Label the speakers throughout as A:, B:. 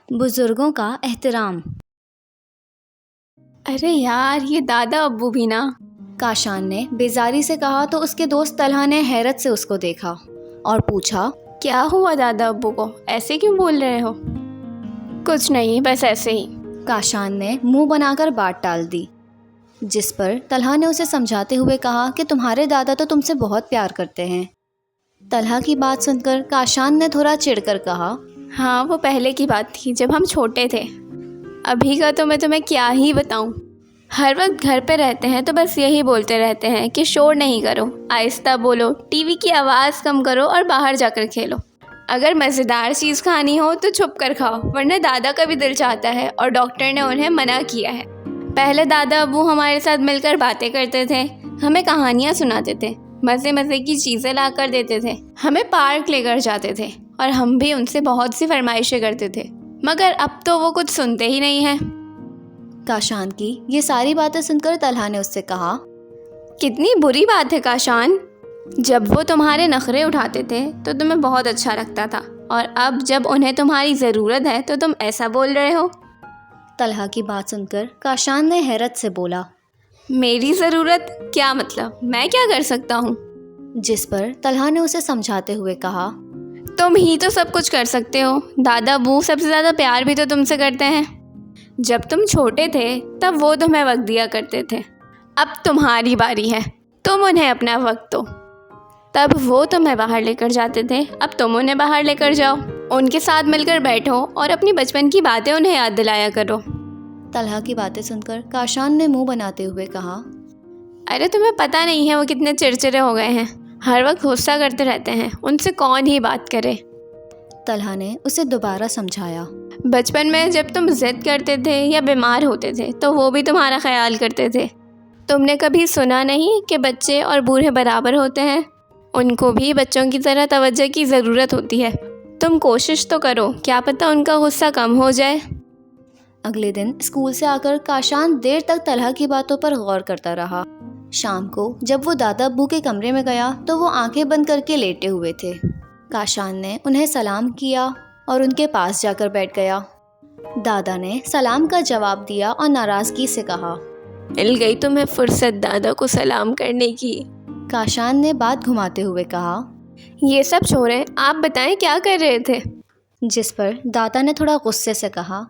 A: بزرگوں کا احترام۔
B: ارے یار، یہ دادا ابو بھی نا۔
A: کاشان نے بیزاری سے کہا تو اس کے دوست طلحہ نے حیرت سے اس کو دیکھا اور پوچھا،
B: کیا ہوا دادا ابو کو؟ ایسے کیوں بول رہے ہو؟ کچھ نہیں، بس ایسے ہی۔
A: کاشان نے منہ بنا کر بات ٹال دی، جس پر طلحہ نے اسے سمجھاتے ہوئے کہا کہ تمہارے دادا تو تم سے بہت پیار کرتے ہیں۔ طلحہ کی بات سن کر کاشان نے تھوڑا چڑھ کر کہا،
B: ہاں، وہ پہلے کی بات تھی جب ہم چھوٹے تھے، ابھی کا تو میں تمہیں کیا ہی بتاؤں۔ ہر وقت گھر پہ رہتے ہیں تو بس یہی بولتے رہتے ہیں کہ شور نہیں کرو، آہستہ بولو، ٹی وی کی آواز کم کرو اور باہر جا کر کھیلو۔ اگر مزیدار چیز کھانی ہو تو چھپ کر کھاؤ، ورنہ دادا کا بھی دل چاہتا ہے اور ڈاکٹر نے انہیں منع کیا ہے۔ پہلے دادا ابو ہمارے ساتھ مل کر باتیں کرتے تھے، ہمیں کہانیاں سناتے تھے، مزے مزے کی چیزیں لا کر دیتے تھے، ہمیں پارک لے کر جاتے تھے اور ہم بھی ان سے بہت سی فرمائشیں کرتے تھے، مگر اب تو وہ کچھ سنتے ہی نہیں ہیں۔
A: کاشان کی یہ ساری باتیں سن کر طلحہ نے اس سے کہا،
B: کتنی بری بات ہے کاشان، جب وہ تمہارے نخرے اٹھاتے تھے تو تمہیں بہت اچھا لگتا تھا، اور اب جب انہیں تمہاری ضرورت ہے تو تم ایسا بول رہے ہو۔
A: طلحہ کی بات سن کر کاشان نے حیرت سے بولا،
B: میری ضرورت؟ کیا مطلب؟ میں کیا کر سکتا ہوں؟
A: جس پر طلحہ نے اسے سمجھاتے ہوئے کہا،
B: تم ہی تو سب کچھ کر سکتے ہو، دادا ابو سب سے زیادہ پیار بھی تو تم سے کرتے ہیں۔ جب تم چھوٹے تھے تب وہ تمہیں وقت دیا کرتے تھے، اب تمہاری باری ہے، تم انہیں اپنا وقت دو۔ تب وہ تمہیں باہر لے کر جاتے تھے، اب تم انہیں باہر لے کر جاؤ، ان کے ساتھ مل کر بیٹھو اور اپنی بچپن کی باتیں انہیں یاد دلایا کرو۔
A: طلحہ کی باتیں سن کر کاشان نے منہ بناتے ہوئے کہا،
B: ارے تمہیں پتہ نہیں ہے وہ کتنے چڑچڑے ہو گئے ہیں، ہر وقت غصہ کرتے رہتے ہیں، ان سے کون ہی بات کرے۔
A: طلحہ نے اسے دوبارہ سمجھایا،
B: بچپن میں جب تم ضد کرتے تھے یا بیمار ہوتے تھے تو وہ بھی تمہارا خیال کرتے تھے۔ تم نے کبھی سنا نہیں کہ بچے اور بوڑھے برابر ہوتے ہیں، ان کو بھی بچوں کی طرح توجہ کی ضرورت ہوتی ہے۔ تم کوشش تو کرو، کیا پتہ ان کا غصہ کم ہو جائے۔
A: اگلے دن اسکول سے آ کر کاشان دیر تک طلحہ کی باتوں پر غور کرتا رہا۔ شام کو جب وہ دادا ابو کے کمرے میں گیا تو وہ آنکھیں بند کر کے لیٹے ہوئے تھے۔ کاشان نے انہیں سلام کیا اور ان کے پاس جا کر بیٹھ گیا۔ دادا نے سلام کا جواب دیا اور ناراضگی سے کہا،
B: مل گئی تمہیں فرصت دادا کو سلام کرنے کی۔
A: کاشان نے بات گھماتے ہوئے کہا،
B: یہ سب چھوڑیں، آپ بتائیں کیا کر رہے تھے؟
A: جس پر دادا نے تھوڑا غصے سے کہا،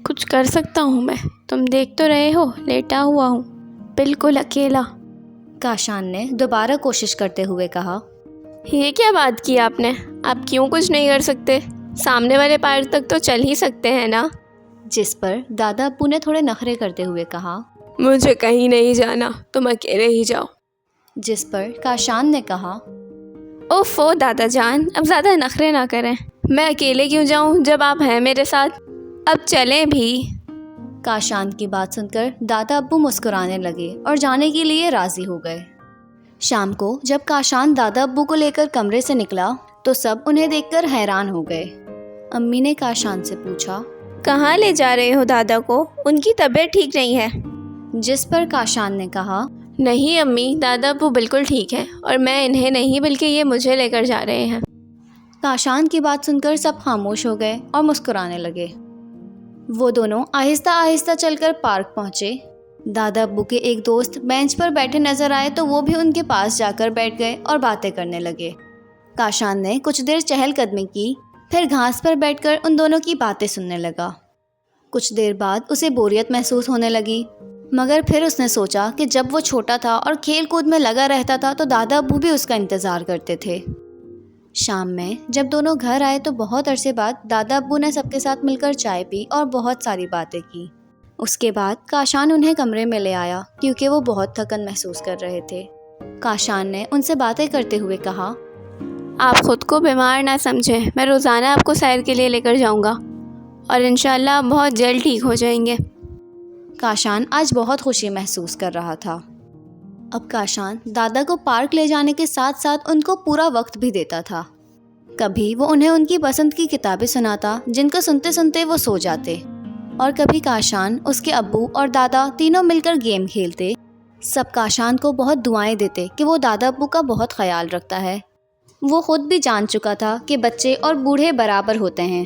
B: کچھ کر سکتا ہوں میں، تم دیکھ تو رہے ہو لیٹا ہوا ہوں، بالکل اکیلا۔
A: کاشان نے دوبارہ کوشش کرتے ہوئے کہا،
B: یہ کیا بات کی آپ نے؟ آپ کیوں کچھ نہیں کر سکتے؟ سامنے والے پارک تک تو چل ہی سکتے ہیں نا؟
A: جس پر دادا ابو نے تھوڑے نخرے کرتے ہوئے کہا،
B: مجھے کہیں نہیں جانا، تم اکیلے ہی جاؤ۔
A: جس پر کاشان نے کہا،
B: اوفو دادا جان، اب زیادہ نخرے نہ کریں، میں اکیلے کیوں جاؤں جب آپ ہیں میرے ساتھ، اب چلیں بھی۔
A: کاشان کی بات سن کر دادا ابو مسکرانے لگے اور جانے کے لیے راضی ہو گئے۔ شام کو جب کاشان دادا ابو کو لے کر کمرے سے نکلا تو سب انہیں دیکھ کر حیران ہو گئے۔ امی نے کاشان سے پوچھا،
B: کہاں لے جا رہے ہو دادا کو؟ ان کی طبیعت ٹھیک نہیں ہے۔
A: جس پر کاشان نے کہا،
B: نہیں امی، دادا ابو بالکل ٹھیک ہے، اور میں انہیں نہیں بلکہ یہ مجھے لے کر جا رہے ہیں۔
A: کاشان کی بات سن کر سب خاموش ہو گئے اور مسکرانے لگے۔ وہ دونوں آہستہ آہستہ چل کر پارک پہنچے۔ دادا ابو کے ایک دوست بینچ پر بیٹھے نظر آئے تو وہ بھی ان کے پاس جا کر بیٹھ گئے اور باتیں کرنے لگے۔ کاشان نے کچھ دیر چہل قدمی کی، پھر گھاس پر بیٹھ کر ان دونوں کی باتیں سننے لگا۔ کچھ دیر بعد اسے بوریت محسوس ہونے لگی، مگر پھر اس نے سوچا کہ جب وہ چھوٹا تھا اور کھیل کود میں لگا رہتا تھا تو دادا ابو بھی اس کا انتظار کرتے تھے۔ شام میں جب دونوں گھر آئے تو بہت عرصے بعد دادا ابو نے سب کے ساتھ مل کر چائے پی اور بہت ساری باتیں کی۔ اس کے بعد کاشان انہیں کمرے میں لے آیا کیونکہ وہ بہت تھکن محسوس کر رہے تھے۔ کاشان نے ان سے باتیں کرتے ہوئے کہا،
B: آپ خود کو بیمار نہ سمجھیں، میں روزانہ آپ کو سیر کے لیے لے کر جاؤں گا اور انشاءاللہ آپ بہت جلد ٹھیک ہو جائیں گے۔
A: کاشان آج بہت خوشی محسوس کر رہا تھا۔ اب کاشان دادا کو پارک لے جانے کے ساتھ ساتھ ان کو پورا وقت بھی دیتا تھا۔ کبھی وہ انہیں ان کی پسند کی کتابیں سناتا جن کو سنتے سنتے وہ سو جاتے، اور کبھی کاشان، اس کے ابو اور دادا تینوں مل کر گیم کھیلتے۔ سب کاشان کو بہت دعائیں دیتے کہ وہ دادا ابو کا بہت خیال رکھتا ہے۔ وہ خود بھی جان چکا تھا کہ بچے اور بوڑھے برابر ہوتے ہیں،